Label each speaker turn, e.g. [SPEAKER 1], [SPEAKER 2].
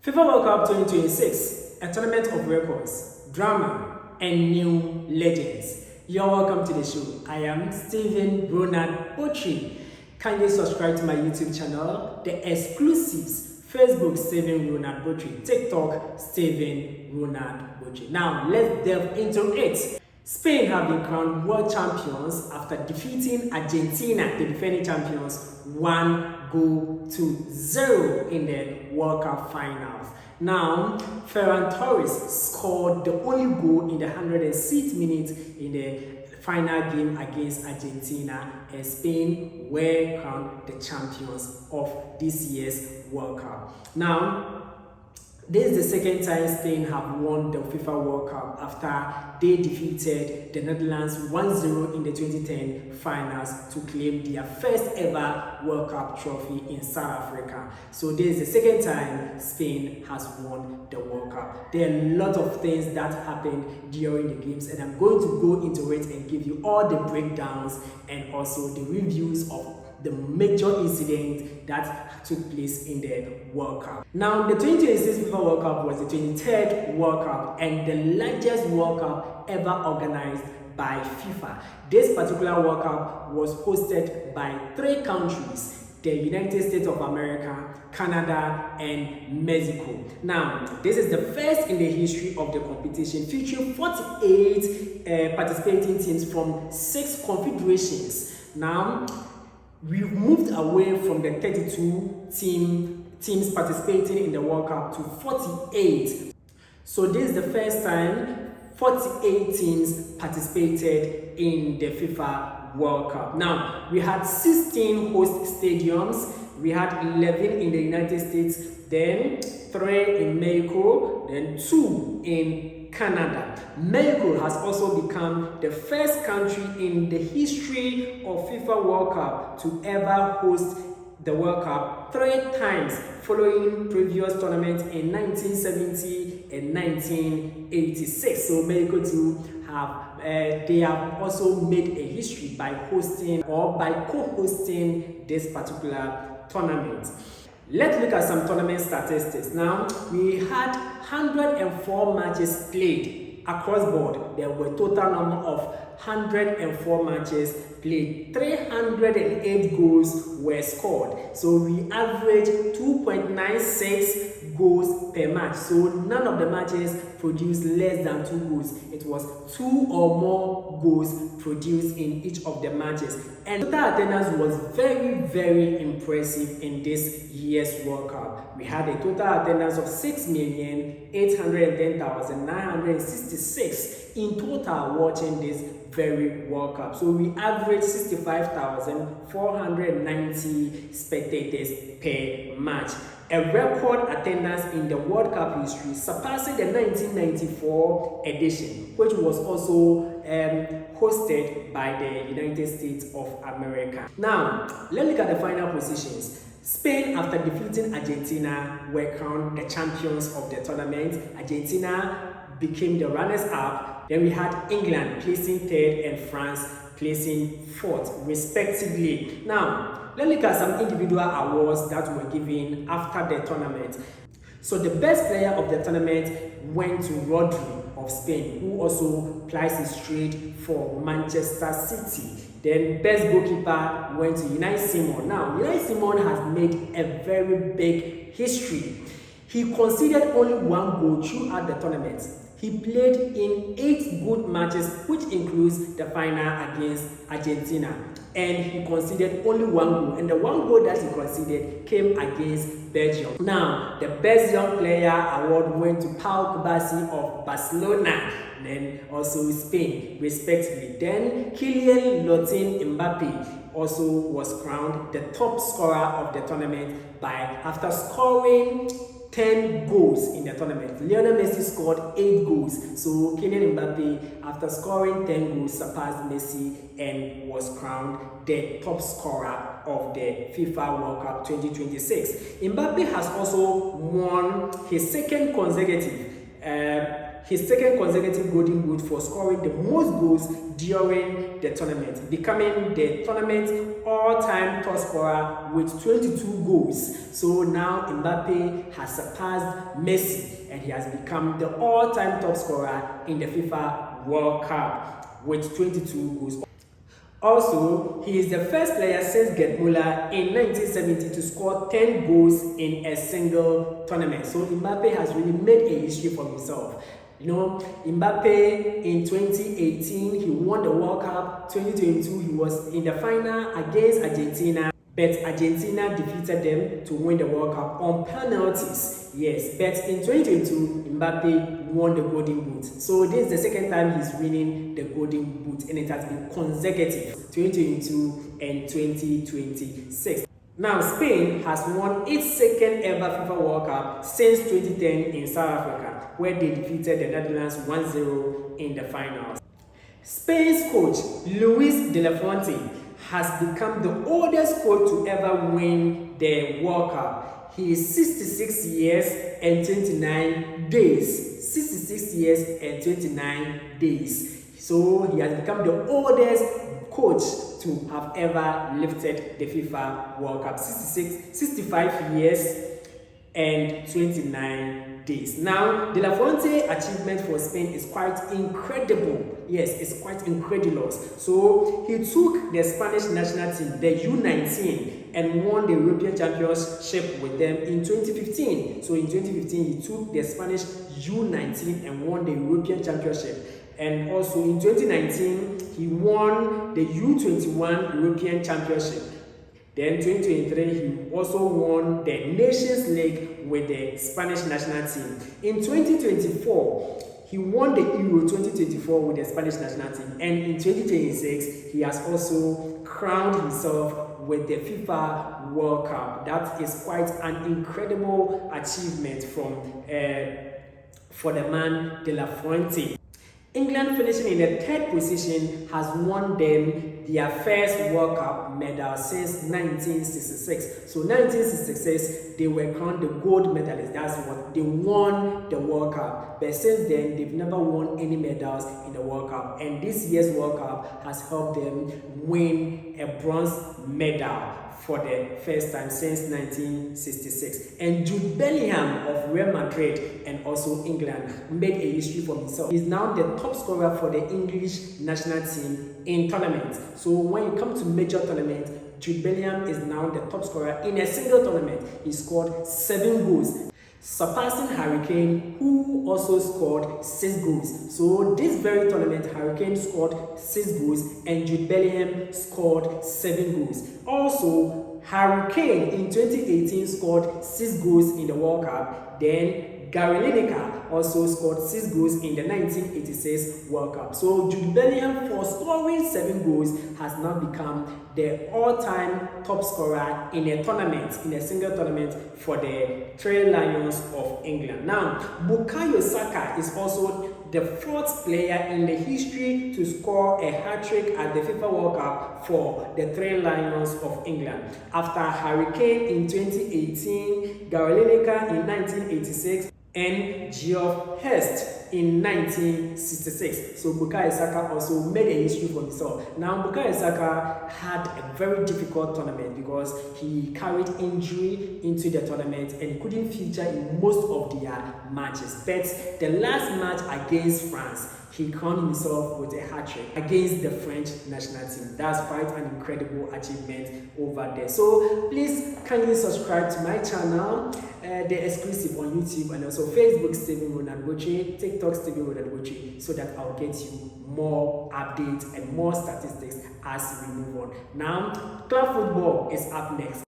[SPEAKER 1] FIFA World Cup 2026, a tournament of records, drama, and new legends. You're welcome to the show. I am Steven Ronald Botry. Kindly subscribe to my YouTube channel, The Exclusives, Facebook Steven Ronald Botry, TikTok Steven Ronald Botry. Now, let's delve into it. Spain have been crowned world champions after defeating Argentina, the defending champions, 1-0 in the World Cup finals. Now, Ferran Torres scored the only goal in the 106th minute in the final game against Argentina, and Spain were crowned the champions of this year's World Cup. Now, this is the second time Spain have won the FIFA World Cup after they defeated the Netherlands 1-0 in the 2010 finals to claim their first ever World Cup trophy in South Africa. So this is the second time Spain has won the World Cup. There are a lot of things that happened during the games, and I'm going to go into it and give you all the breakdowns and also the reviews of the major incident that took place in the World Cup. Now, the 2026 FIFA World Cup was the 23rd World Cup and the largest World Cup ever organized by FIFA. This particular World Cup was hosted by 3 countries: the United States of America, Canada, and Mexico. Now, this is the first in the history of the competition, featuring 48 participating teams from 6 confederations. Now, we've moved away from the 32 teams participating in the World Cup to 48. So this is the first time 48 teams participated in the FIFA World Cup. Now, we had 16 host stadiums. We had 11 in the United States, then 3 in Mexico, then 2 in Canada. Mexico has also become the first country in the history of FIFA World Cup to ever host the World Cup 3 times, following previous tournaments in 1970 and 1986. So Mexico too they have also made a history by hosting or by co-hosting this particular tournament. Let's look at some tournament statistics. Now, we had 104 matches played across board. There were a total number of 104 matches played. 308 goals were scored. So we averaged 2.96 goals per match. So none of the matches produced less than 2 goals. It was 2 or more goals produced in each of the matches. And total attendance was very, very impressive in this year's World Cup. We had a total attendance of 6,810,966 in total watching this very World Cup. So we averaged 65,490 spectators per match. A record attendance in the World Cup history, surpassing the 1994 edition, which was also hosted by the United States of America. Now, let's look at the final positions. Spain, after defeating Argentina, were crowned the champions of the tournament. Argentina became the runners-up. Then we had England placing 3rd and France placing 4th, respectively. Now, let's look at some individual awards that were given after the tournament. So the best player of the tournament went to Rodri of Spain, who also plies his trade for Manchester City. Then best goalkeeper went to Unai Simon. Now, Unai Simon has made a very big history. He conceded only 1 goal throughout the tournament. He played in 8 good matches, which includes the final against Argentina. And he conceded only 1 goal. And the 1 goal that he conceded came against Belgium. Now, the best young player award went to Pau Kubasi of Barcelona, then also Spain, respectively. Then Kylian Mbappe also was crowned the top scorer of the tournament after scoring 10 goals in the tournament. Lionel Messi scored 8 goals. So Kylian Mbappe, after scoring 10 goals, surpassed Messi and was crowned the top scorer of the FIFA World Cup 2026. Mbappe has also won his second consecutive his second consecutive golden boot for scoring the most goals during the tournament, becoming the tournament all-time top scorer with 22 goals. So now Mbappe has surpassed Messi and he has become the all-time top scorer in the FIFA World Cup with 22 goals. Also, he is the first player since Gerd Müller in 1970 to score 10 goals in a single tournament. So Mbappe has really made a history for himself. You know, Mbappe in 2018, he won the World Cup. 2022, he was in the final against Argentina. But Argentina defeated them to win the World Cup on penalties. Yes, but in 2022, Mbappe won the Golden Boot. So this is the second time he's winning the Golden Boot, and it has been consecutive, 2022 and 2026. Now, Spain has won its second ever FIFA World Cup since 2010 in South Africa, where they defeated the Netherlands 1-0 in the finals. Spain's coach, Luis de la Fuente, has become the oldest coach to ever win the World Cup. He is 66 years and 29 days. 66 years and 29 days. So he has become the oldest coach to have ever lifted the FIFA World Cup. 65 years and 29 days. Now, De La Fuente achievement for Spain is quite incredible. Yes, it's quite incredulous. So he took the Spanish national team, the U19, and won the European Championship with them in 2015. So in 2015, he took the Spanish U19 and won the European Championship. And also in 2019, he won the U21 European Championship. Then 2023, he also won the Nations League with the Spanish national team. In 2024, he won the Euro 2024 with the Spanish national team. And in 2026, he has also crowned himself with the FIFA World Cup. That is quite an incredible achievement for the man De La Fuente. England, finishing in the third position, has won them their first World Cup medal since 1966. So 1966, they were crowned the gold medalists. That's what they won the World Cup. But since then, they've never won any medals in the World Cup. And this year's World Cup has helped them win a bronze medal for the first time since 1966. And Jude Bellingham of Real Madrid and also England made a history for himself. He's now the top scorer for the English national team in tournaments. So when you come to major tournaments, Jude Bellingham is now the top scorer in a single tournament. He scored 7 goals, surpassing Harry Kane, who also scored 6 goals. So this very tournament, Harry Kane scored 6 goals and Jude Bellingham scored 7 goals. Also, Harry Kane in 2018 scored 6 goals in the World Cup. Then Gary Lineker also scored 6 goals in the 1986 World Cup. So Jude Bellingham, for scoring 7 goals, has now become the all-time top scorer in a tournament, in a single tournament for the Three Lions of England. Now, Bukayo Saka is also the 4th player in the history to score a hat-trick at the FIFA World Cup for the Three Lions of England. After Harry Kane in 2018, Gary Lineker in 1986, and Geoff Hurst in 1966. So Bukayo Saka also made a history for himself. Now, Bukayo Saka had a very difficult tournament because he carried injury into the tournament and he couldn't feature in most of their matches. But the last match against France, he crowned himself with a hat-trick against the French national team. That's quite an incredible achievement over there. So please kindly subscribe to my channel, the exclusive on YouTube and also Facebook, Stephen Ronald Boche, TikTok, Stephen Ronald Boche, so that I'll get you more updates and more statistics as we move on. Now, club football is up next.